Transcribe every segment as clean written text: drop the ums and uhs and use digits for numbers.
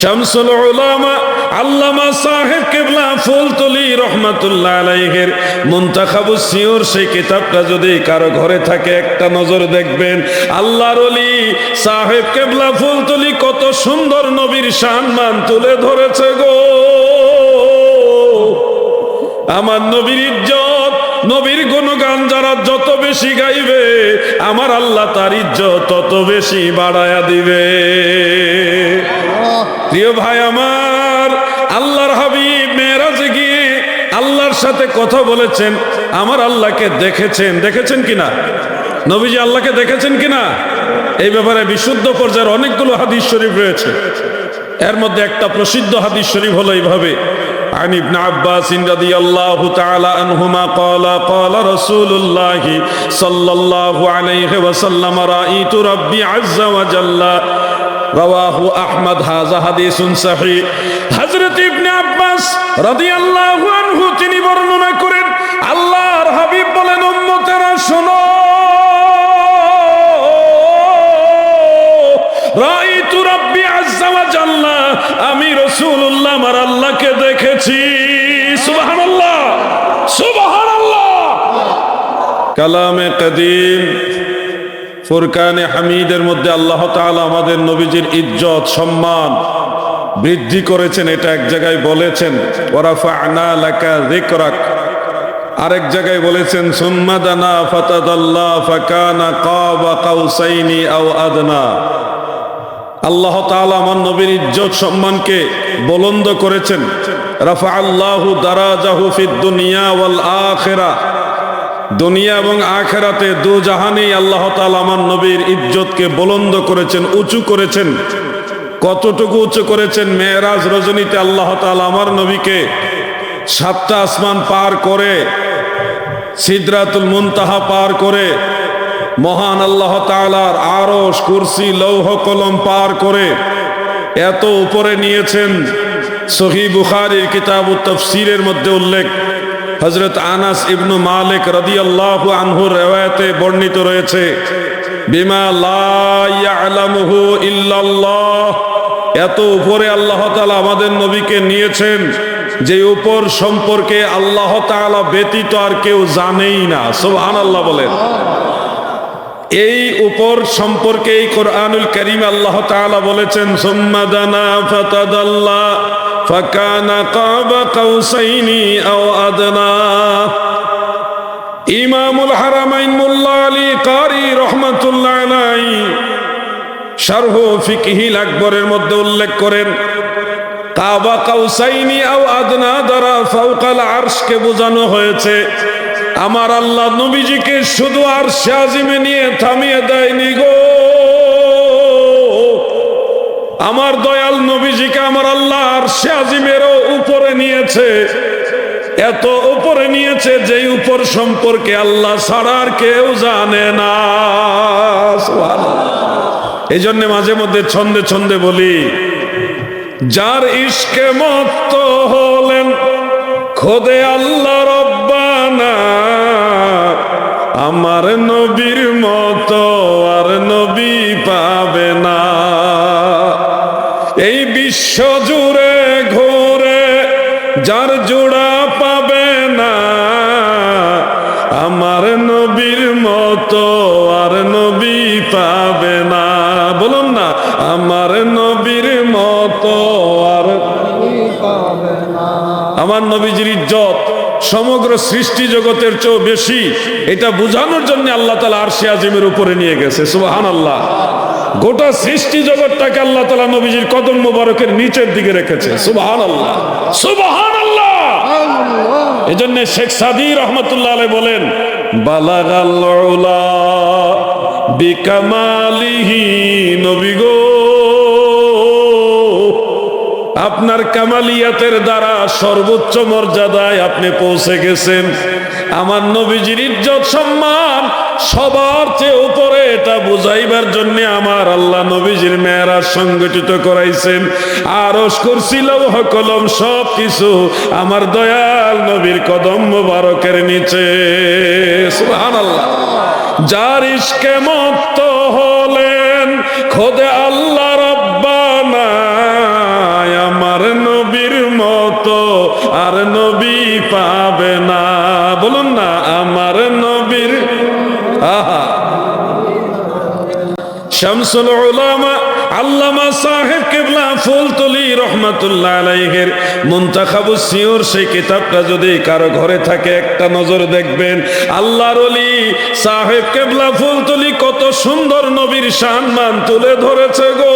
শামসুল উলামা আল্লামা সাহেব কেবলা ফুলতলি রহমাতুল্লাহ আলাইহির মুনতাখাবুস সিয়র সেই কিতাবটা যদি কারো ঘরে থাকে একটা নজর দেখবেন। আল্লাহর ওলি সাহেব কেবলা ফুলতলি কত সুন্দর নবীর সম্মান তুলে ধরেছে গো। আমার নবীর ইজ্জত, নবীর গুণগান যারা যত বেশি গাইবে আমার আল্লাহ তার ইজ্জত তত বেশি বাড়ায়া দিবে। প্রিয় ভাই আমার, আল্লাহর হাবিব মেরাজে গিয়ে আল্লাহর সাথে কথা বলেছেন। আমার আল্লাহকে দেখেছেন কিনা? নবীজি আল্লাহকে দেখেছেন কিনা? এই ব্যাপারে বিশুদ্ধ পর্যায়ের অনেকগুলো হাদিস শরীফ রয়েছে। এর মধ্যে একটা প্রসিদ্ধ হাদিস শরীফ হলো এইভাবে: عن ابن عباس رضي الله تعالى عنهما قال قال رسول الله صلى الله عليه وسلم رأيت ربي عز وجل রাওয়াহু আহমদ। হাযা হাদিসুন সহিহ। হযরত ইবনে আব্বাস রাদিয়াল্লাহু আনহু তিনি বর্ণনা করেন, আল্লাহর হাবিব বলেন, উম্মতেরা শোনো, রাআইতু রাব্বি আযজা ওয়া জাল্লা, আমি রাসূলুল্লাহ আমার আল্লাহকে দেখেছি। সুবহানাল্লাহ, সুবহানাল্লাহ। কালামে কদিম ফুরকানে হামিদের মধ্যে আল্লাহ তাআলা আমাদের নবীজির ইজ্জত সম্মান বৃদ্ধি করেছেন। এটা এক জায়গায় বলেছেন ওয়ারাফা'না লাকা যিকরাক, আরেক জায়গায় বলেছেন সুম্মা দানা ফাতাদাল্লা ফাকানা কাবা কাউসাইনি আও আদনা। আল্লাহ তাআলা আমার নবীর ইজ্জত সম্মানকে বুলন্দ করেছেন। রাফা'আল্লাহু দারাজাহু ফিদ দুনিয়া ওয়াল আখিরা, দুনিয়া এবং আখিরাতে দু জাহানেই আল্লাহ তাআলা আমার নবীর ইজ্জতকে বুলন্দ করেছেন, উঁচু করেছেন। কতটুকু উঁচু করেছেন? মেরাজ রজনীতে আল্লাহ তাআলা আমার নবীকে 7টা আসমান পার করে, সিদরাতুল মুনতাহা পার করে, মহান আল্লাহ তাআলার আরশ, কুরসি, লৌহ কলম পার করে এত উপরে নিয়েছেন। সহিহ বুখারীর কিতাবুত তাফসীরের মধ্যে উল্লেখ, হযরত আনাস ইবনু মালিক রাদিয়াল্লাহু আনহুর riwayate বর্ণিত রয়েছে, বিমা লা ইয়ালামুহু ইল্লাল্লাহ, এত উপরে আল্লাহ তাআলা আমাদের নবীকে নিয়েছেন যে উপর সম্পর্কে আল্লাহ তাআলা ব্যতীত আর কেউ জানেই না। সুবহানাল্লাহ বলেন। এই উপর সম্পর্কে এই কোরআনুল কারীম আল্লাহ তাআলা বলেছেন সুম্মা দানা ফাতাদাল্লা ফাকানা কাবা কাউসাইনি আও আদনা। ইমামুল হারামাইন মুল্লা আলী কারি রহমাতুল্লাহ আলাইহি শারহ ফিকহিল আকবরের মধ্যে উল্লেখ করেন, কাবা কাউসাইনি আও আদনা দ্বারা ফাওকাল আরশকে বোঝানো হয়েছে। আমার আল্লাহ নবীজিকে শুধু আরশে আজিমে নিয়ে থামিয়ে দেয়নি গো, আমার দয়াল নবীজিকে আমার আল্লাহ আরশে আজিমেরও উপরে নিয়েছে। এত উপরে নিয়েছে যেই উপর সম্পর্কে আল্লাহ ছাড়া আর কেউ জানে না। এই জন্য মাঝে মধ্যে ছন্দে ছন্দে বলি, যার ইশকে মত্ত হলেন খোদে আল্লাহ রব্বানা, আমার নবীর মতো আর নবী পাবে না। এই বিশ্ব জুড়ে ঘুরে যার জোড়া পাবে না, আমার নবীর মতো আর নবী পাবে না। বলুন না, আমার নবীর মতো আর নবী পাবে না। আমার নবীজির ইজ্জত সমগ্র সৃষ্টি জগতের চেয়ে বেশি, এটা বোঝানোর জন্য আল্লাহ তাআলা আরশে আজিমের উপরে নিয়ে গেছে। সুবহানাল্লাহ। গোটা সৃষ্টি জগৎটাকে আল্লাহ তাআলা নবীজির কদম মোবারকের নিচের দিকে রেখেছে। সুবহানাল্লাহ, সুবহানাল্লাহ। এজন্য শেখ সাদী রহমাতুল্লাহ আলাইহি বলেন, বালাগাল উলা বিকামালিহি, নবী গো আপনার কামালিয়াতের দ্বারা সর্বোচ্চ মর্যাদায় আপনি পৌঁছে গেছেন। আমার নবীজির ইজ্জত সম্মান সবার চেয়ে উপরে, এটা বুঝাইবার জন্য আমার আল্লাহ নবীজির মেরাজ সংগঠিত করাইছেন। আরশ, কুরসি, লৌহ কলম সব কিছু আমার দয়াল নবীর কদম মোবারকের নিচে। সুবহানাল্লাহ। যার ইশকে মত্ত হলেন খোদে আল্লাহ রব্বানা, আমার নবীর মতো আর নবী পাবে না। বলুন না, আমার নবীর। আহা, শামসুল উলামা আল্লামা সাহেব কেবলা ফুলতলি রহমাতুল্লাহ আলাইহির মুনতাখাবুস সিয়র, সেই কিতাবটা যদি কারো ঘরে থাকে একটা নজর দেখবেন। আল্লাহর ওলি সাহেব কেবলা ফুলতলি কত সুন্দর নবীর সম্মান তুলে ধরেছে গো।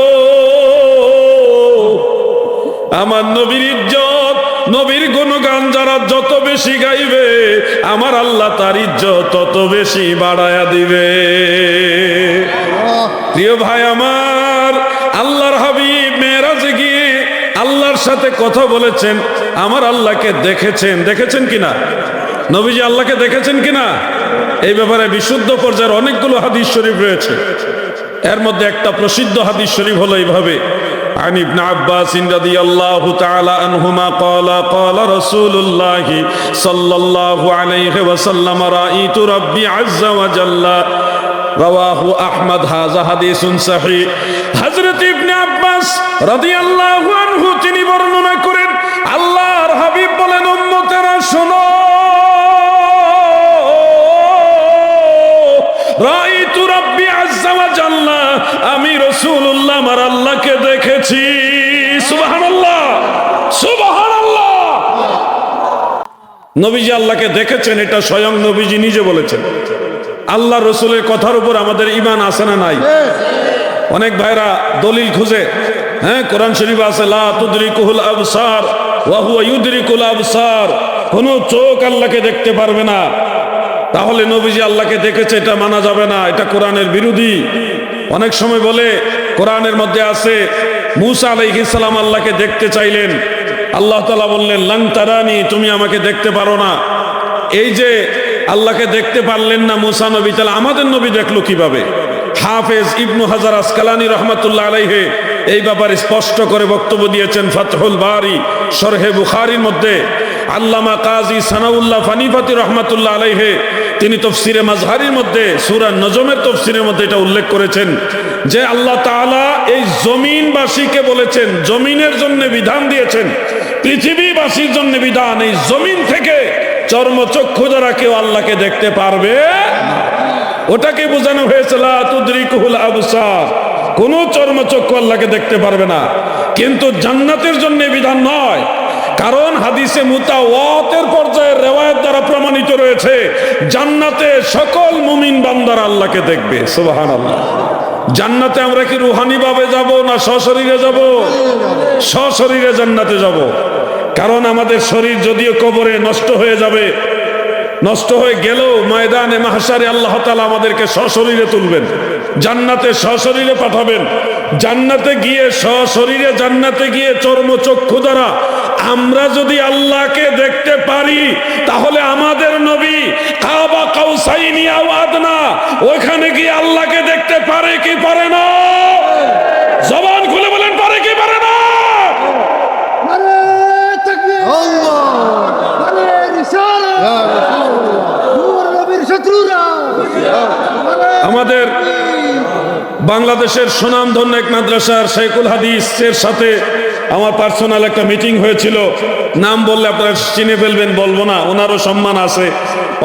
আমার নবীর ইজ্জত, নবীর গুণগান যারা যত বেশি গাইবে, আমার আল্লাহ তার ইজ্জত তত বেশি বাড়ায়া দিবে। প্রিয় ভাই আমার, আল্লাহর হাবিব মেরাজে গিয়ে আল্লাহর সাথে কথা বলেছেন, আমার আল্লাহকে দেখেছেন। দেখেছেন কিনা? নবীজি আল্লাহকে দেখেছেন কিনা? এই ব্যাপারে বিশুদ্ধ পর্যায়ের অনেকগুলো হাদিস শরীফ রয়েছে। এর মধ্যে একটা প্রসিদ্ধ হাদিস শরীফ হলো এইভাবে: عن ابن عباس رضي الله تعالى عنهما قال قال رسول الله صلى الله عليه وسلم رأيت ربي عز وجل رواه أحمد هذا حديث صحيح। হযরত ইবনে আব্বাস রাদিয়াল্লাহু আনহু তিনি বর্ণনা করেন, আল্লাহর হাবিব বলেন, উম্মতেরা শোনো, রাআইতু রাব্বি আযজা ওয়া জাল্লা, আমি রাসূলুল্লাহ আমার আল্লাহকে দেখেছি। সুবহানাল্লাহ, সুবহানাল্লাহ। নবীজি আল্লাহকে দেখেছেন, এটা স্বয়ং নবীজি নিজে বলেছেন। আল্লাহ রসুলের কথার উপর আমাদের ঈমান আছে না নাই? অনেক ভাইরা দলিল খুঁজে, হ্যাঁ, কোরআন শরীফ আছে লা তুদরিকুহুল আবসার ওয়া হুয়া ইউদরিকুল আবসার, কোন চোখ আল্লাহকে দেখতে পারবে না। তাহলে নবীজি আল্লাহকে দেখেছে, এটা মানা যাবে না, এটা কোরআনের বিরোধী। অনেক সময় বলে কোরআনের মধ্যে আছে মূসা আলাইহিস সালাম আল্লাহকে দেখতে চাইলেন, আল্লাহ তাআলা বললেন লান তারানি, তুমি আমাকে দেখতে পারো না। এই যে আল্লাহকে দেখতে পারলেন না মূসা নবী, তাহলে আমাদের নবী দেখলো কিভাবে? হাফেজ ইবনু হাজার আসকালানী রহমাতুল্লাহ আলাইহি এই ব্যাপারে স্পষ্ট করে বক্তব্য দিয়েছেন ফাতহুল বারি শরহে বুখারীর মধ্যে। আল্লামা কাজী সানাউল্লাহ ফানিফাতি রহমাতুল্লাহ আলাইহি তিনি তাফসিরে মাজহারির মধ্যে সূরা নজমের তাফসিরের মধ্যে এটা উল্লেখ করেছেন যে আল্লাহ তাআলা এই জমিনবাসীকে বলেছেন, জমিনের জন্য বিধান দিয়েছেন, পৃথিবীবাসীর জন্য বিধান, এই জমিন থেকে চর্মচক্ষু দ্বারা কেউ আল্লাহকে দেখতে পারবে না। ওটাকে বোঝানো হয়েছে লা তুদরিকুহুল আবসার, কোন চর্মচক্ষু আল্লাহকে দেখতে পারবে না। কিন্তু জান্নাতের জন্য বিধান নয়, কারণ হাদিসে মুতাওয়াতির পর্যায়ের রিওয়ায়াত দ্বারা প্রমাণিত রয়েছে জান্নাতে সকল মুমিন বান্দারা আল্লাহকে দেখবে। সুবহানাল্লাহ। জান্নাতে আমরা কি রুহানি ভাবে যাব না সশরীরে যাব? সশরীরে জান্নাতে যাব। কারণ আমাদের শরীর যদিও কবরে নষ্ট হয়ে যাবে, নষ্ট হয়ে গেলেও ময়দানে মাহশারে আল্লাহ তাআলা আমাদেরকে সশরীরে তুলবেন, জান্নাতে সশরীরে পাঠাবেন। জান্নাতে গিয়ে সশরীরে, জান্নাতে গিয়ে চর্মচক্ষু দ্বারা আমরা যদি আল্লাহকে দেখতে পারি, তাহলে আমাদের নবী কাবা কাউসাইনি আও আদনা ওখানে গিয়ে আল্লাহকে দেখতে পারে কি পারে না? জবান খুলে বলেন, পারে কি পারে না? আমাদের বাংলাদেশের সুনামধন্য এক মাদ্রাসার শেখুল হাদিসের সাথে আমার পার্সোনাল একটা মিটিং হয়েছিল। নাম বললে আপনারা চিনে ফেলবেন, বলবো না, ওনারও সম্মান আছে,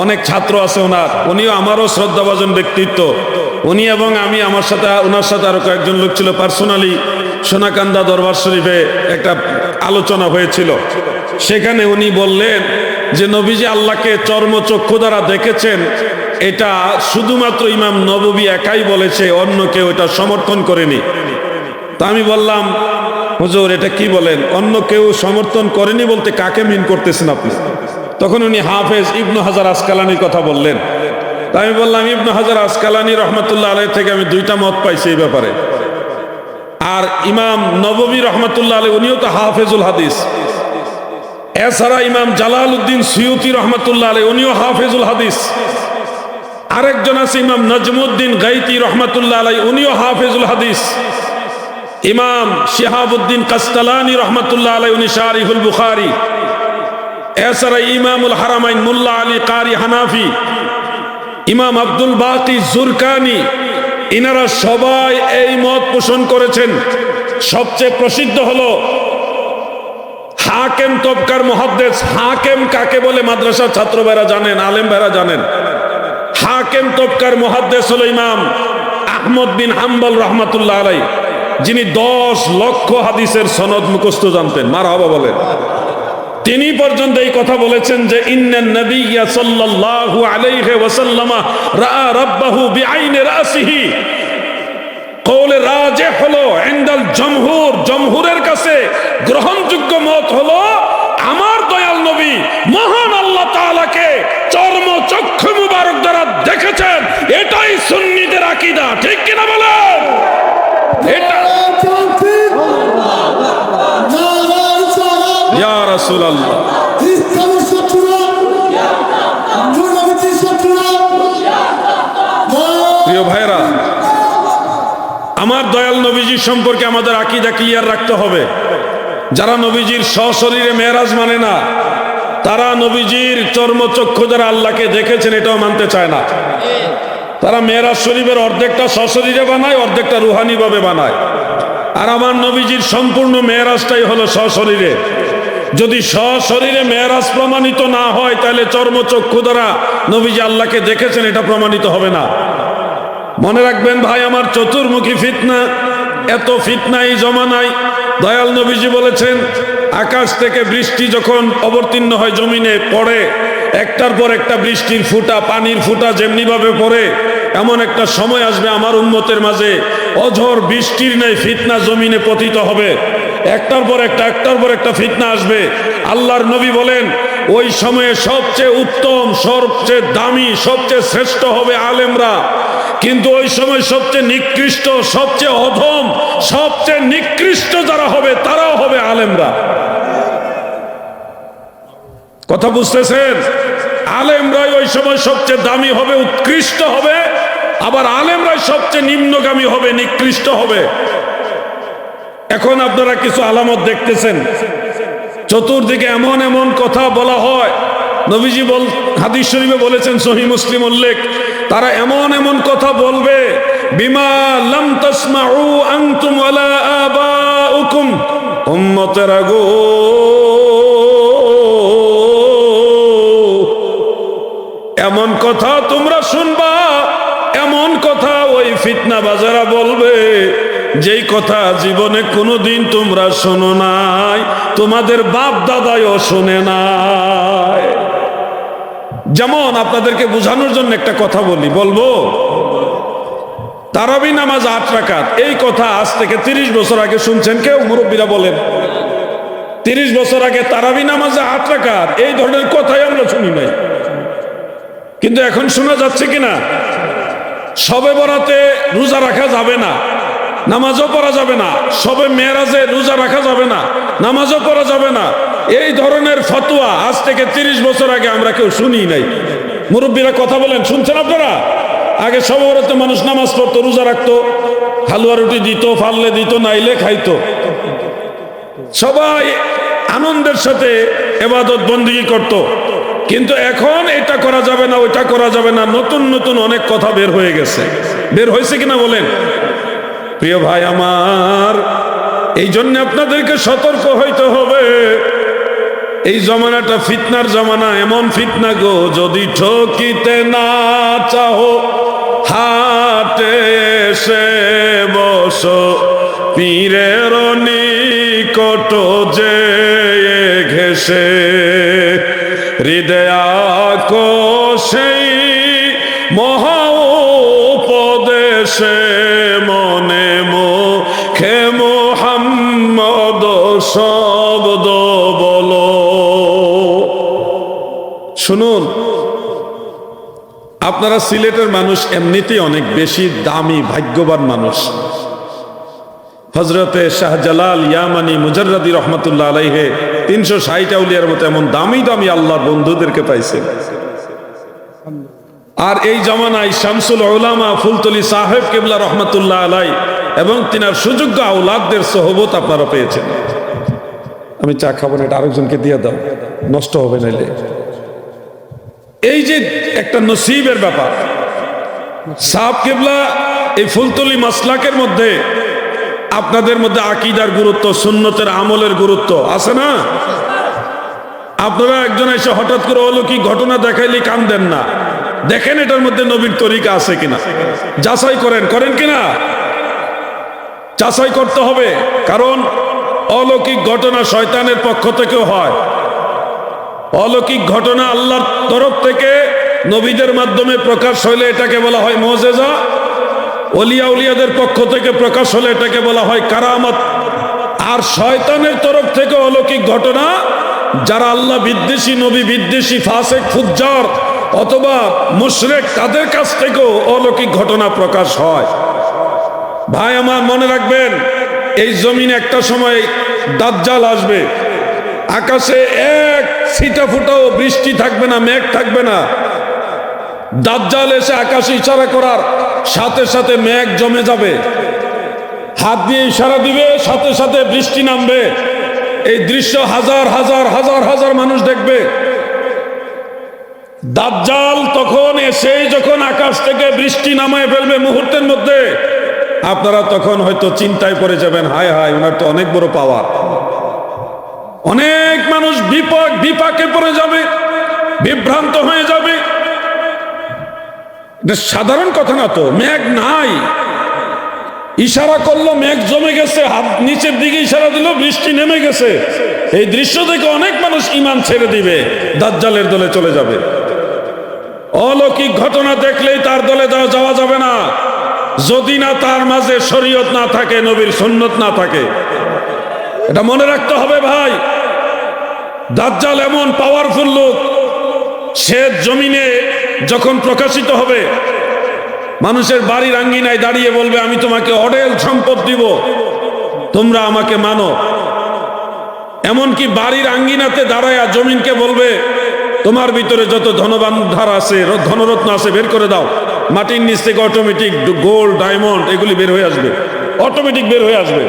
অনেক ছাত্র আছে ওনার, উনিও আমারও শ্রদ্ধাভাজন ব্যক্তিত্ব। উনি এবং আমি, আমার সাথে ওনার সাথে আরো কয়েকজন লোক ছিল, পার্সোনালি সোনাকান্দা দরবার শরীফে একটা আলোচনা হয়েছিল। সেখানে উনি বললেন যে নবীজি আল্লাহকে চর্মচক্ষু দ্বারা দেখেছেন, এটা শুধুমাত্র ইমাম নববী একাই বলেছে, অন্য কেউ এটা সমর্থন করেনি। তা আমি বললাম, হুজুর এটা কি বলেন, অন্য কেউ সমর্থন করেনি বলতে কাকে মিন করতেছেন আপনি? তখন উনি হাফেজ ইবনু হাজার আসকালানির কথা বললেন। তা আমি বললাম, ইবনু হাজার আসকালানী রহমাতুল্লাহ আলাইহি থেকে আমি দুইটা মত পাইছি এই ব্যাপারে। আর ইমাম নববী রহমাতুল্লাহ আলাইহি উনিও তো হাফেজুল হাদিস। এছাড়া ইমাম জালালউদ্দিন সুয়ুতি রহমাতুল্লাহ আলাইহি উনিও হাফেজুল হাদিস। আরেকজন আছে ইমাম নজমুদ্দিন গাইতি রহমাতুল্লাহ আলাইহি উনিও হাফেজুল হাদিস। ইমাম শিহাবুদ্দিন কাস্তালানি রহমাতুল্লাহ আলাইহি উনি শারিহুল বুখারী। এছাড়া ইমামুল হারামাইন মুল্লা আলী কারি হানাফি, ইমাম আব্দুল বাকি জুরকানি, ইনারা সবাই এই মত পোষণ করেছেন। সবচেয়ে প্রসিদ্ধ হলো হাকেম তবকার মুহাদ্দিস। হাকেম কাকে বলে মাদ্রাসার ছাত্র ভাইরা জানেন, আলেম ভাইরা জানেন? হাকেম তবকার মুহাদ্দিস হলো ইমাম আহমদ বিন হাম্বল রহমাতুল্লাহ আলাইহি, যিনি 10 লক্ষ হাদিসের সনদ মুখস্থ জানতেন। মারহাবা বলেন। তিনি পর্যন্ত এই কথা বলেছেন যে ইন্নান নাবিয়্যা সাল্লাল্লাহু আলাইহি ওয়াসাল্লাম রাআ রাব্বাহু বিআইনি রাসিহি। কওলে রাজিহ হলো ইনদাল জমহুর, জমহুরের কাছে গ্রহণযোগ্য মত হলো আমার দয়াল নবী মহান আল্লাহ তাআলাকে চর্মচক্ষু মুবারক দ্বারা দেখেছেন। এটাই সুন্নিদের আকীদা, ঠিক কিনা বলেন? এটা ইয়া রাসূলুল্লাহ, প্রিয় ভাইরা, আমার দয়াল নবীজি সম্পর্কে আমাদের আকীদা ক্লিয়ার রাখতে হবে। যারা নবীজির সশরীরে মেরাজ মানে না, তারা নবীজির চর্মচক্ষু দ্বারা আল্লাহকে দেখেছেন এটাও মানতে চায় না। তারা মেরাজ শরীফের অর্ধেকটা সশরীরে বানায়, অর্ধেকটা রুহানি ভাবে বানায়। আর আমার নবীজির সম্পূর্ণ মেরাজটাই হলো সশরীরে। যদি সশরীরে মেরাজ প্রমাণিত না হয়, তাহলে চর্মচক্ষু দ্বারা নবীজি আল্লাহকে দেখেছেন এটা প্রমাণিত হবে না। মনে রাখবেন ভাই আমার, চতুর্মুখী ফিতনা, এত ফিতনা এই জমানায়। দয়াল নবীজি বলেছেন আকাশ থেকে বৃষ্টি যখন অবতীর্ণ হয় জমিনে পড়ে, একটার পর একটা বৃষ্টির ফুটা, পানির ফুটা যেমনি ভাবে পড়ে, এমন একটা সময় আসবে আমার উম্মতের মাঝে অঝড় বৃষ্টির ন্যায় ফিতনা জমিনে পতিত হবে। একটার পর একটা ফিতনা আসবে। আল্লাহর নবী বলেন ওই সময়ে সবচেয়ে উত্তম, সবচেয়ে দামি, সবচেয়ে শ্রেষ্ঠ হবে আলেমরা, কিন্তু ওই সময় সবচেয়ে নিকৃষ্ট, সবচেয়ে অধম, সবচেয়ে নিকৃষ্ট যারা হবে তারাও হবে আলেমরা। কথা বুঝতেছেন? আলেমরাই ওই সময় সবচেয়ে দামি হবে, উৎকৃষ্ট হবে, আবার আলেমরাই সবচেয়ে নিম্নগামী হবে, নিকৃষ্ট হবে। এখন আপনারা কিছু আলামত দেখতেছেন, চতুর্দিকে এমন এমন কথা বলা হয়। নবীজি হাদিস শরীফে বলেছেন, সহিহ মুসলিম উল্লেখ, তারা এমন এমন কথা বলবে বিমা লাম তাসমাউ আনতুম ওয়ালা আবাউকুম। উম্মতেরা গো, এমন কথা তোমরা শুনবা, এমন কথা ওই ফিতনা বাজারা বলবে যেই কথা জীবনে কোনোদিন তোমরা শোনো নাই, তোমাদের বাপ দাদাও শোনে নাই। যেমন আপনাদেরকে বোঝানোর জন্য একটা কথা বলবো, তারাবি নামাজ 8 রাকাত, এই কথা আজ থেকে 30 বছর আগে শুনছেন কেউ? মুরব্বীরা বলেন 30 বছর আগে তারাবি নামাজে 8 রাকাত, এই ধরনের কথাই আমরা শুনি নাই। কিন্তু এখন শোনা যাচ্ছে কিনা? শবে বরাতে রোজা রাখা যাবে না, নামাজও পড়া যাবে না। শবে মেরাজে রোজা রাখা যাবে না, নামাজও পড়া যাবে না। এই ধরনের ফতোয়া আজ থেকে 30 বছর আগে আমরা কেউ শুনি নাই। মুরব্বীরা কথা বলেন, শুনছেন আপনারা? আগে শবে বরাতে মানুষ নামাজ পড়তো, রোজা রাখতো, হালুয়া রুটি দিত, ফাললে দিত, নাইলে খাইতো, সবাই আনন্দের সাথে ইবাদত বন্দেগী করত। কিন্তু এখন এটা করা যাবে না, ওইটা করা যাবে না, নতুন নতুন অনেক কথা বের হয়ে গেছে। বের হয়েছে কিনা বলেন? প্রিয় ভাই আমার, এই জন্য আপনাদেরকে সতর্ক হইতে হবে। এই জমানাটা ফিতনার জমানা, এমন ফিতনা গো, যদি ঠকিতে না চাও হাটে এসে বসো, পীরের নিকট যে ঘেসে, হৃদয়াকো সেই মহা উপদেশে, মনে মুখে মুহাম্মদ শব্দ বলো। শুনুন, আপনারা সিলেটের মানুষ এমনিতেই অনেক বেশি দামি, ভাগ্যবান মানুষ। হযরতে শাহজালাল ইয়ামানি মুজাররাদি রহমাতুল্লাহ আলাইহি 360 আউলিয়ার মতো এমন দামি দামি আল্লাহর বন্ধুদেরকে পাইছেন। আর এই জামানায় শামসুল উলামা ফুলতলি সাহেব কেবলা রহমাতুল্লাহ আলাই এবং তিনার সুযোগ্য আওলাদদের সোহবত আপনারা পেয়েছেন। আমি চা খাবো না, এটা আরেকজনকে দিয়ে দাও, নষ্ট হবে নাইলে। এই যে একটা নসিবের ব্যাপার। সাহেব কেবলা এই ফুলতলি মাসলাকের মধ্যে আপনাদের মধ্যে আকীদার গুরুত্ব, সুন্নতের আমলের গুরুত্ব আছে না? আপনারা একজন এসে হঠাৎ করে অলৌকিক ঘটনা দেখাইলে কান্দেন না, দেখেন এটার মধ্যে নবীর তরিকা আছে কিনা, যাচাই করেন কিনা, যাচাই করতে হবে। কারণ অলৌকিক ঘটনা শয়তানের পক্ষ থেকেও হয়, অলৌকিক ঘটনা আল্লাহর তরফ থেকে নবীদের মাধ্যমে প্রকাশ হইলে এটাকে বলা হয় মুজিজা, ওলিয়া উলিয়াদের পক্ষ থেকে প্রকাশ হলে এটাকে বলা হয় কারামত। আর শয়তানের তরফ থেকে অলৌকিক ঘটনা যারা আল্লাহ বিদ্বেষী, নবী বিদ্বেষী, ফাসিক, ফুজ্জার অথবা মুশরিক, তাদের কাছ থেকেও অলৌকিক ঘটনা প্রকাশ হয়। ভাই আমার মনে রাখবেন, এই জমিনে একটা সময় দাজ্জাল আসবে, আকাশে এক ছিটা ফুটাও বৃষ্টি থাকবে না, মেঘ থাকবে না। দাজ্জাল এসে আকাশে ইশারা করার সাথে সাথে মেঘ জমে যাবে, হাত দিয়ে ইশারা দিবে, সাথে সাথে বৃষ্টি নামবে। এই দৃশ্য হাজার হাজার হাজার হাজার মানুষ দেখবে। দাজ্জাল তখন এসে যখন আকাশ থেকে বৃষ্টি নামায় ফেলবে মুহূর্তের মধ্যে, আপনারা তখন হয়তো চিন্তায় পড়ে যাবেন, হায় হায়, ওনার তো অনেক বড় পাওয়ার। অনেক মানুষ বিপাকে পড়ে যাবে, বিভ্রান্ত হয়ে যাবে। এটা সাধারণ কথা না তো, মেঘ নাই, ইশারা করলো মেঘ জমে গেছে, হাত নিচের দিকে ইশারা দিল বৃষ্টি নেমে গেছে। এই দৃশ্য থেকে অনেক মানুষ ঈমান ছেড়ে দিবে, দাজ্জালের দলে চলে যাবে। অলৌকিক ঘটনা দেখলেই তার দলে যাওয়া যাবে না, যদি না তার মাঝে শরীয়ত না থাকে, নবীর সুন্নত না থাকে। এটা মনে রাখতে হবে ভাই। দাজ্জাল এমন পাওয়ারফুল লোক, সে জমিনে যখন প্রকাশিত হবে, মানুষের বাড়ির আঙ্গিনায় দাঁড়িয়ে বলবে, আমি তোমাকে অঢেল সম্পদ দিব, তোমরা আমাকে মানো। এমনকি বাড়ির আঙ্গিনাতে দাঁড়ায়া জমিনকে বলবে, তোমার ভিতরে যত ধনবান ধার আছে, ধনরত্ন আছে, বের করে দাও। মাটির নিচ থেকে অটোমেটিক গোল্ড, ডায়মন্ড এগুলি বের হয়ে আসবে, অটোমেটিক বের হয়ে আসবে।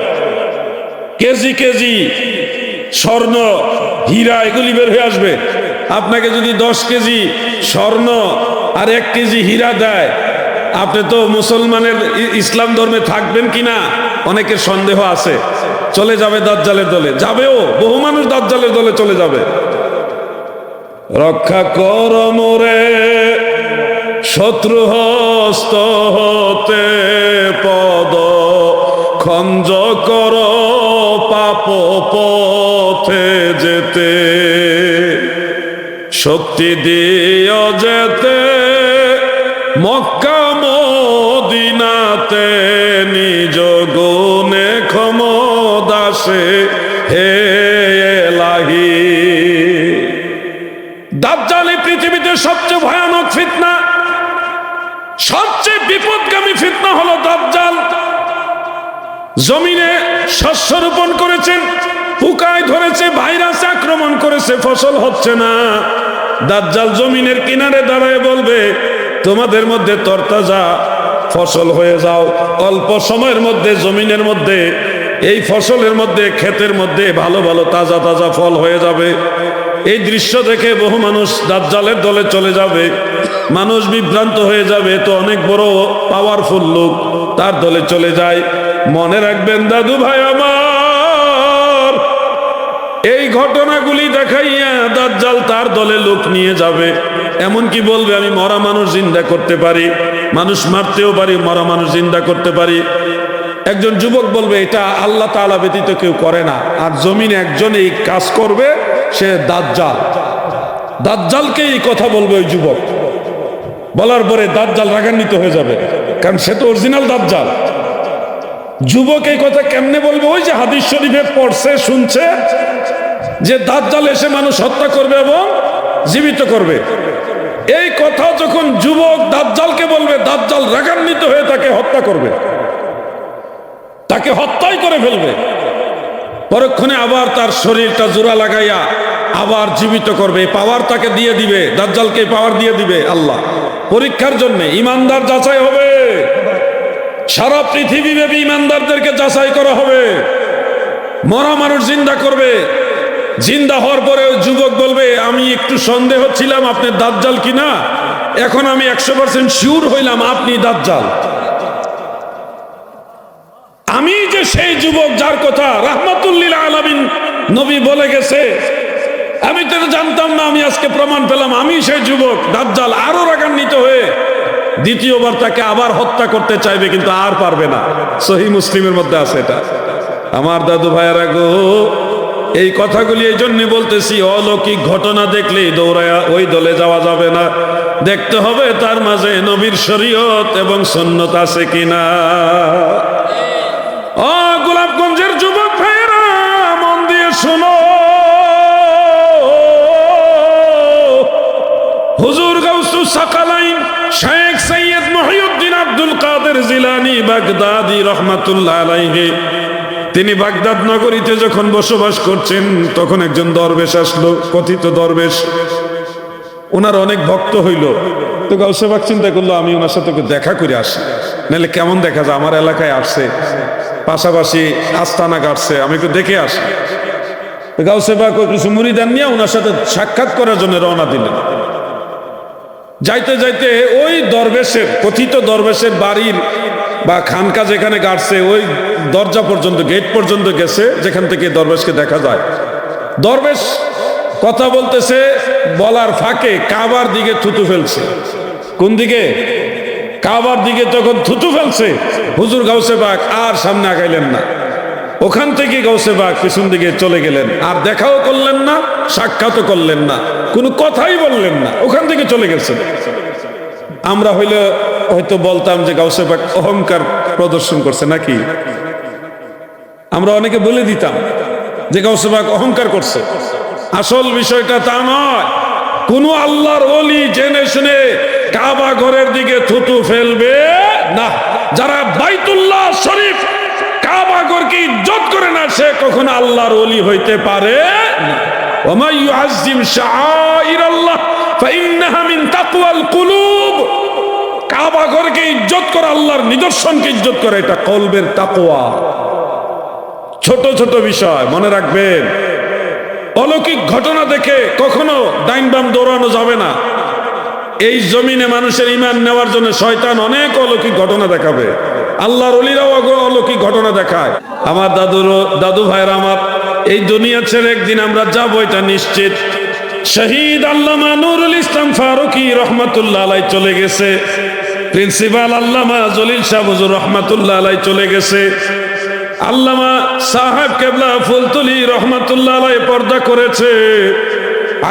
কেজি কেজি স্বর্ণ, হীরা এগুলি বের হয়ে আসবে। আপনাকে যদি 10 কেজি স্বর্ণ আর 1 কেজি হীরা দেয়, আপনি তো মুসলমানের ইসলাম ধর্মে থাকবেন কিনা অনেকের সন্দেহ আছে। চলে যাবে দাজ্জালের দলে, যাবেও, বহু মানুষ দাজ্জালের দলে চলে যাবে। রক্ষা কর মোরে শত্রু হস্ত হতে, পদ খঞ্জ কর পাপ পথে যেতে, শক্তি দিও যেতে মক্কা মদিনাতে, নিজ গুণে ক্ষমদাসে হে এলাহি। দাজ্জাল এই পৃথিবীতে সবচেয়ে ভয়ানক ফিতনা, সবচেয়ে বিপদগামী ফিতনা হলো দাজ্জাল। জমিনে শস্য রোপণ করেছেন, পোকায় ধরেছে, ভাইরাস আক্রমণ করেছে, ফসল হচ্ছে না। দাজ্জাল জমিনের কিনারে দাঁড়ায় বলবে, তোমাদের মধ্যে তরতাজা ফসল হয়ে যাও। অল্প সময়ের মধ্যে জমিনের মধ্যে, এই ফসলের মধ্যে, ক্ষেতের মধ্যে ভালো ভালো তাজা তাজা ফল হয়ে যাবে। এই দৃশ্য দেখে বহু মানুষ দাজ্জালের দলে চলে যাবে, মানুষ বিভ্রান্ত হয়ে যাবে। তো অনেক বড় পাওয়ারফুল লোক, তার দলে চলে যায়। মনে রাখবেন দাদু ভাই আমার, এই ঘটনাগুলি দেখাইয়া দাজ্জাল তার দলে লোক নিয়ে যাবে। এমনকি বলবে, আমি মরা মানুষ জিন্দা করতে পারি, মানুষ মারতেও পারি, মরা মানুষ জিন্দা করতে পারি। একজন যুবক বলবে, এটা আল্লাহ তাআলা ব্যতীত কেউ করে না, আর জমিনে একজন এই কাজ করবে, সে দাজ্জাল। দাজ্জালকে এই কথা বলবে ওই যুবক। বলার পরে দাজ্জাল রাগান্বিত হয়ে যাবে, কারণ সে তো অরিজিনাল দাজ্জাল। যুবক এই কথা কেমনে বলবে? ওই যে হাদিস শরীফে পড়ছে, শুনছে যে দাজ্জাল এসে মানুষ হত্যা করবে এবং জীবিত করবে। এই কথা যখন যুবক দাজ্জালকে বলবে, দাজ্জাল রাগান্বিত হয়ে তাকে হত্যা করবে, তাকে হত্যাই করে ফেলবে। পরক্ষণে আবার তার শরীরটা জোড়া লাগাইয়া আবার জীবিত করবে। পাওয়ার তাকে দিয়ে দিবে, দাজ্জালকে পাওয়ার দিয়ে দিবে আল্লাহ, পরীক্ষার জন্য। ইমানদার যাচাই হবে, সারা পৃথিবীব্যাপী ইমানদারদেরকে যাচাই করা হবে। মরা মানুষ জিন্দা করবে, জিন্দা হওয়ার পরে যুবক বলবে, আমি একটু সন্দেহ ছিলাম আপনি দাজ্জাল কিনা, এখন আমি 100% শিওর হইলাম আপনি দাজ্জাল। আমি যে সেই যুবক যার কথা রাহমাতুল লিল আলামিন নবী বলে গেছে, আমি তো জানতাম না, আমি আজকে প্রমাণ পেলাম আমি সেই যুবক। দাজ্জাল আরো রাগান্বিত হয়ে দ্বিতীয়বার তাকে আবার হত্যা করতে চাইবে, কিন্তু আর পারবে না। সহিহ মুসলিমের মধ্যে আছে এটা। আমার দাদু ভাইয়েরা গো, এই কথাগুলি এই জন্য বলতেছি, অলৌকিক ঘটনা দেখলেই দৌড়ায়া ওই দলে যাওয়া যাবে না, দেখতে হবে তার মাঝে নবীর শরীয়ত এবং সুন্নত আছে কিনা। ও গোলাপগঞ্জের যুবক ভাইয়েরা, মন দিয়ে শোনো। হুজুর গাউসুস সাকালাইন শেখ সৈয়দ মহিউদ্দিন আব্দুল কাদের জিলানী বাগদাদি রহমাতুল্লাহ আলাইহি, তিনি বাগদাদ নগরীতে যখন বসবাস করছেন, তখন একজন দরবেশ আসলো, কথিত দরবেশ। ওনার অনেক ভক্ত হইল, তো গাউসে পাক চিন্তা করলো আমি ওনার সাথে দেখা করে আসি, নাহলে কেমন দেখা যায়, আমার এলাকায় আসছে, পাশাপাশি আস্তানা কাটছে, আমি একটু দেখে আসি। গাউসে পাক কিছু মুরিদান নিয়ে ওনার সাথে সাক্ষাৎ করার জন্য রওনা দিলেন। যাইতে যাইতে ওই দরবেশের, কথিত দরবেশের বাড়ির বা খানকা যেখানে গাড়ছে, ওই দরজা পর্যন্ত, গেট পর্যন্ত গেছে, যেখান থেকে দরবেশকে দেখা যায়। দরবেশ কথা বলতেছে, বলার ফাঁকে কাবার দিকে থুতু ফেলছে। কোন দিকে? কাবার দিকে। তখন থুতু ফেলছে, হুজুর গাউসে পাক আর সামনে আগাইলেন না। ওখান থেকে গাউসে পাক পিছন দিকে চলে গেলেন, আর দেখাও করলেন না, সাক্ষাৎও করলেন না, কোনো কথাই বললেন না, ওখান থেকে চলে গেছেন। আমরা হয়তো বলতাম যে গাউসে পাক অহংকার প্রদর্শন করছে নাকি, আমরা অনেকে বলে দিতাম যে গাউসে পাক অহংকার করছে। আসল বিষয়টা তা নয়। কোন আল্লাহর ওলি জেনে শুনে কাবা ঘরের দিকে থুতু ফেলবে না। যারা বাইতুল্লাহ শরীফ কাবা ঘরকে ইজ্জত করে না, সে কখনো আল্লাহর ওলি হইতে পারে না। ওয়া ইউআজ্জিম শাআইরাল্লাহ ফাইন্নাহা মিন তাকওয়াল কুলুব। কাবা ঘরকে ইজ্জত করা, আল্লাহর নিদর্শনকে ইজ্জত করা, এটা কলবের তাকওয়া। ছোট ছোট বিষয় মনে রাখবেন। অলৌকিক ঘটনা দেখে কখনো ডাইন বাম দৌড়ানো যাবে না। এই জমিনে মানুষের ঈমান নেওয়ার জন্য শয়তান অনেক অলৌকিক ঘটনা দেখাবে, আল্লাহর ওলিরাও অলৌকিক ঘটনা দেখায়। আমার দাদু ভাইরা আমার, এই দুনিয়া ছেড়ে একদিন আমরা যাবো, এটা নিশ্চিত। শহীদ আল্লামা নুরুল ইসলাম ফারুকী রহমাতুল্লাহ আলাইহি চলে গেছে। প্রিন্সিপাল আল্লামা জলিল শাহ হুজুর রহমাতুল্লাহ আলাইহি চলে গেছে। আল্লামা সাহেব কেবলা ফুলতুলি রহমাতুল্লাহ আলাইহি পর্দা করেছে।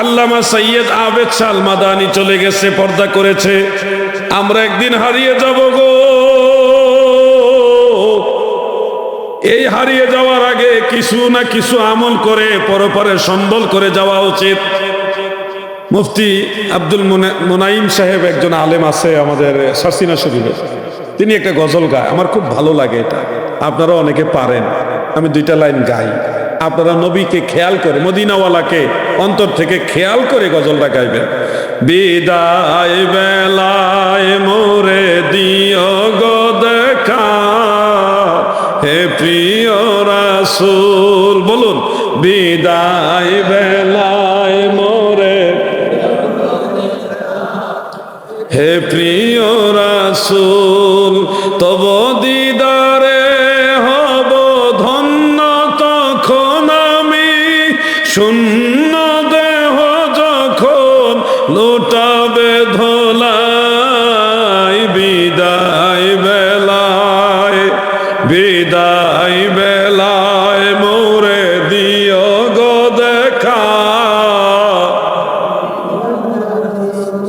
আল্লামা সৈয়দ আবেদ শাহ মাদানী চলে গেছে, পর্দা করেছে। আমরা একদিন হারিয়ে যাব গো। এই হারিয়ে যাওয়ার আগে কিছু না কিছু আমল করে পরপরে সম্বল করে যাওয়া উচিত। মুফতি আব্দুল মুনাইম সাহেব একজন আলেম আছে আমাদের সাসিনা শরীফে, তিনি একটা গজল গায়, আমার খুব ভালো লাগে এটা। আপনারা অনেকে পারেন, আমি দুইটা লাইন গাই। আপনারা নবীকে খেয়াল করে, মদিনাওয়ালাকে অন্তর থেকে খেয়াল করে গজলটা গাইবেন। বিদায় বেলায় মোরে দিও গো দেখা, হে প্রিয় রাসূল। বলুন, বিদায় বেলায় মোরে, হে প্রিয় রাসূল, তব দিদারে হব ধন্য, তখন আমি শূন্য দেহ যখন লোটাবে ধোলাই। বিদায় বেলায়, বিদায় বেলায় মোরে দিও গো দেখা।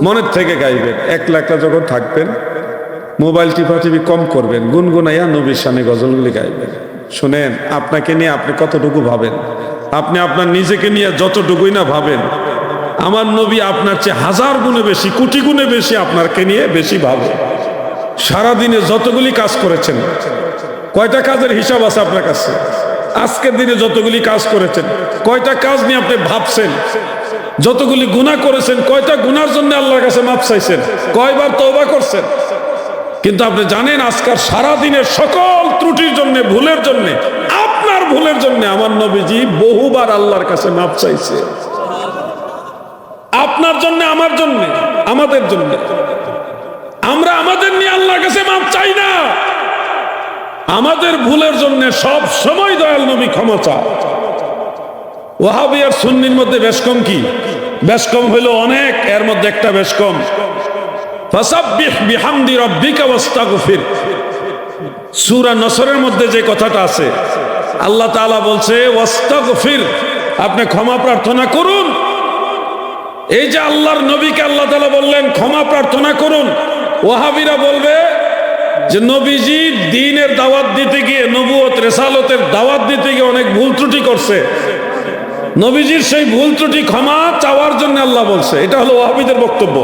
মনের থেকে গাইবেন। একলা একলা যখন থাকবেন, মোবাইল টিপাটিপি কম করবেন, গুনগুনাইয়া নবীর শানে গজলগুলি গাইবেন। শুনেন, আপনাকে নিয়ে আপনি কতটুকু ভাবেন, আপনি আপনার নিজেকে নিয়ে যতটুকুই না ভাবেন, আমার নবী আপনার চেয়ে হাজার গুণে বেশি, কোটি গুণে বেশি আপনাকে নিয়ে বেশি ভাবে। সারাদিনে যতগুলি কাজ করেছেন, কয়টা কাজের হিসাব আছে আপনার কাছে? আজকের দিনে যতগুলি কাজ করেছেন, কয়টা কাজ নিয়ে আপনি ভাবছেন? যতগুলি গুনাহ করেছেন, কয়টা গুনার জন্য আল্লাহর কাছে মাফ চাইছেন? কয়বার তওবা করছেন? কিন্তু আপনি জানেন, আজকাল সারা দিনের সকল ত্রুটির জন্য, ভুলের জন্য, আপনার ভুলের জন্য আমার নবীজি বহুবার আল্লাহর কাছে মাফ চাইছে। আপনার জন্য, আমার জন্য, আমাদের জন্য। আমরা আমাদের নিয়ে আল্লাহর কাছে মাফ চাই না, আমাদের ভুলের জন্য সব সময় দয়াল নবী ক্ষমা চায়। ওয়াহাবি আর সুন্নির মধ্যে বেশ কম কি? বেশ কম হইলো অনেক, এর মধ্যে একটা বেশ কম। ফাসাব্বিহ বিহামদি রাব্বিকা ওয়াস্তাগফির। সূরা নসরের মধ্যে যে কথাটা আছে, আল্লাহ তাআলা বলছে ওয়াস্তাগফির, আপনি ক্ষমা প্রার্থনা করুন। এই যে আল্লাহর নবীকে আল্লাহ তাআলা বললেন ক্ষমা প্রার্থনা করুন, ওয়াহাবিরা বলবে যে নবীজি দ্বীনের দাওয়াত দিতে গিয়ে, নবুয়ত রিসালতের দাওয়াত দিতে গিয়ে অনেক ভুল ত্রুটি করছে, নবীজির সেই ভুল ত্রুটি ক্ষমা চাওয়ার জন্য আল্লাহ বলছে। এটা হলো ওয়াহাবিদের বক্তব্য।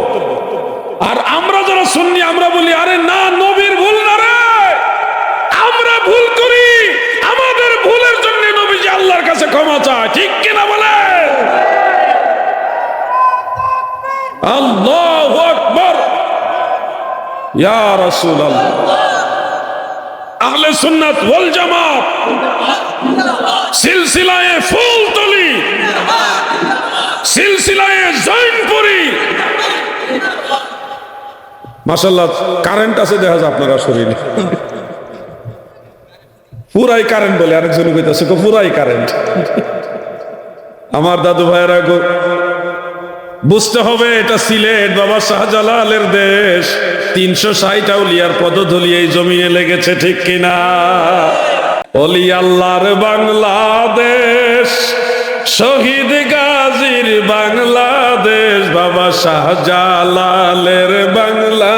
আর আমরা যারা সুন্নি আমরা বলি আরে না, নবীর ভুল না রে, আমরা ভুল করি, আমাদের ভুলের জন্য নবীজি আল্লাহর কাছে ক্ষমা চায়। ঠিক কিনা বলে? আল্লাহু আকবার, ইয়া রাসূলুল্লাহ। আহলে সুন্নাত ওয়াল জামাত সিলসিলায়ে ফুলতলি, সিলসিলায়ে জৈনপুরি। মাশাআল্লাহ কারেন্ট আছে দেখা যায় আপনারা শরীরে, পুরাই কারেন্ট বলে আরেকজন কইতাছে পুরাই কারেন্ট। আমার দাদু ভাইয়েরা বুঝতে হবে এটা সিলেট বাবা শাহজালালের দেশ। 360 আউলিয়ার পদধূলি এই জমিনে লেগেছে, ঠিক কিনা? ওলি আল্লাহর বাংলাদেশ, শহীদ গাজীর বাংলাদেশ, বাবা শাহজালালের বাংলা,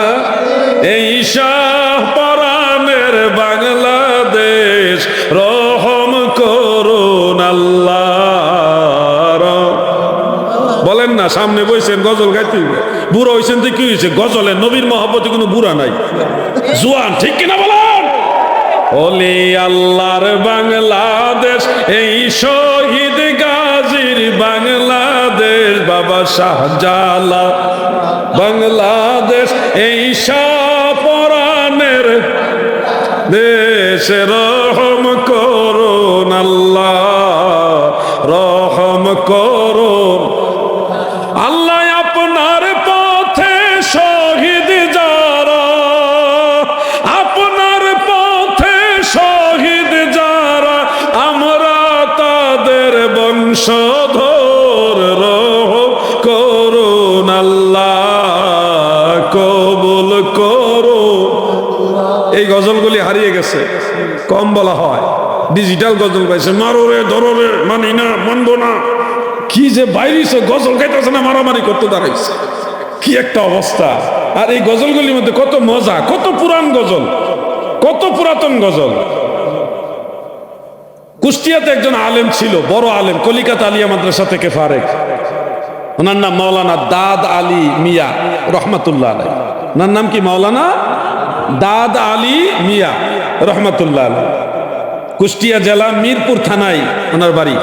এই শাহপরানের বাংলাদেশ, রহম করুন আল্লাহ। বলেন না, সামনে বইছেন গজল গাইতে, বুড়া হইছেন তো কি হয়েছে? গজলে নবীর মহব্বতে কোনো বুড়া নাই, জোয়ান, ঠিক কিনা বলেন? ওলি আল্লাহর বাংলাদেশ, এই শহীদ গাজীর বাংলাদেশ, বাবা শাহজালাল বাংলাদেশ, এই শাহপরানের দেশ, রহম করুন আল্লাহ, রহম করুন আল্লাহ। আপনার পথে শহীদ যারা, আপনার পথে শহীদ যারা, আমরা তাদের বংশধর, রহম করুন আল্লাহ, কবুল করুন। এই গজলগুলি হারিয়ে গেছে, কম বলা হয়, ডিজিটাল গজল পাইছে, মারো রে ধরো রে, মানি না মানবো না, কি যে বাইরেছে, গজল গাইতেছে না মারামারি করতে দাঁড়াইছে, কি একটা অবস্থা। আর এই গজলগুলির মধ্যে কত মজা, কত পুরান গজল, কত পুরাতন গজল। কুষ্টিয়াতে একজন আলেম ছিল, বড় আলেম, কলিকাতা আলিয়া মাদ্রাসা থেকে ফারেক, ওনার নাম মাওলানা দাদ আলী মিয়া রহমাতুল্লাহ আলাইহি। ওনার নাম কি? মাওলানা দাদ আলী মিয়া রহমাতুল্লাহ আলাইহি। কুষ্টিয়া জেলা মিরপুর থানায় ওনার বাড়ি।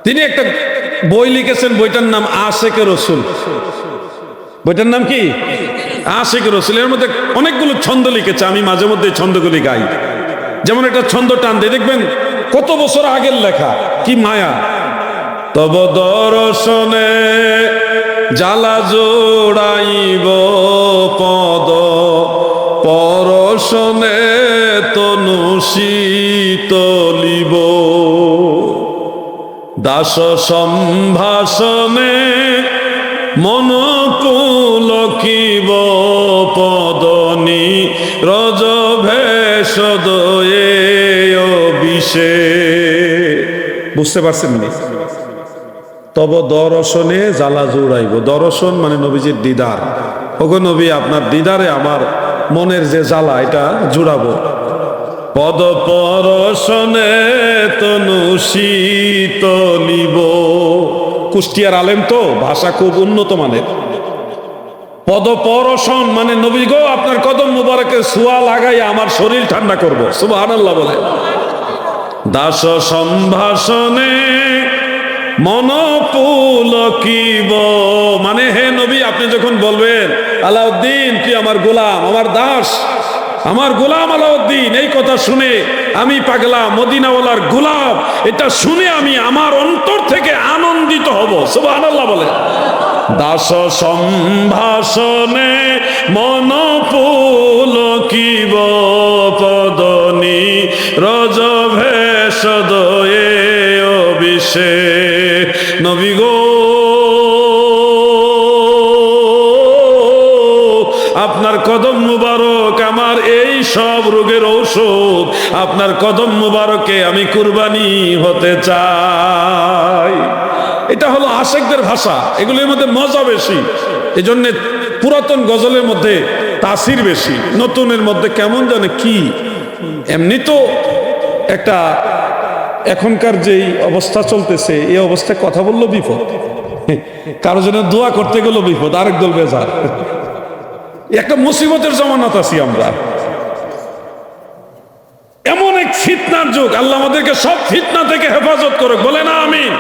তিনি একটা বই লিখেছেন, বইটার নাম আশেকে রসুল। বইটার নাম কি? আশেকে রসুল। এর মধ্যে অনেকগুলো ছন্দ লিখেছে, আমি মাঝে মধ্যে ছন্দগুলি গাই। যেমন একটা ছন্দ টান দিয়ে দেখবেন কত বছর আগের লেখা, কি মায়া। তব দর্শনে জ্বালা জোড়াইব পদ, পরশনে তনু শীতলিব, দাস সম্ভাষণে মন পুলকিব, পদনি রজ ভেষদয়ে অভিষে। বুঝতে পারছেন নি? তব দর্শনে জ্বালা জোড়াইব, দর্শন মানে নবীজির দিদার। ওগো নবী, আপনার দিদারে আমার মনের যে জ্বালা, এটা জুড়াবো। পদ পরশনে তনু শীতলিব। কুষ্টিয়ার আলেম তো, ভাষা খুব উন্নত মানের। পদ পরশন মানে নবী গো, আপনার কদম মুবারকের ছোঁয়া লাগাই আমার শরীর ঠান্ডা করব, সুবহানাল্লাহ বলে। দাস সম্ভাষণে মন পুলকিব মানে হে নবী, আপনি যখন বলবেন আলাউদ্দিন তুই আমার গোলাম, আমার দাস, আমার গোলাম আলাউদ্দিন, এই কথা শুনে আমি পাগলা মদিনাওয়ালার গোলাম, এটা শুনে আমি আমার অন্তর থেকে আনন্দিত হব, সুবহানাল্লাহ বলে। দাস সম্ভাষণে মন পুলকিব, পদনি রজ ভেষদয়ে অবিষ এসে নবী গো আপনার কদম মুবারক আমার এই সব রোগের ঔষধ, আপনার কদম মুবারকে আমি কুরবানি হতে চাই। এটা হলো আশেকদের ভাষা, এগুলির মধ্যে মজা বেশি, এই জন্যে পুরাতন গজলের মধ্যে তাসির বেশি, নতুনের মধ্যে কেমন জানে কি। এমনি তো একটা এখনকার যেই অবস্থা চলতেছে এই অবস্থায় কথা বললো বিপদ, কারো জন্য দোয়া করতে গেল বিপদ, আরেক দল বেজার। একটা মুসিবতের জামানাত আছি আমরা, এমন এক ফিতনার যুগ। আল্লাহ আমাদেরকে সব ফিতনা থেকে হেফাজত করুক, বলে না আমিন।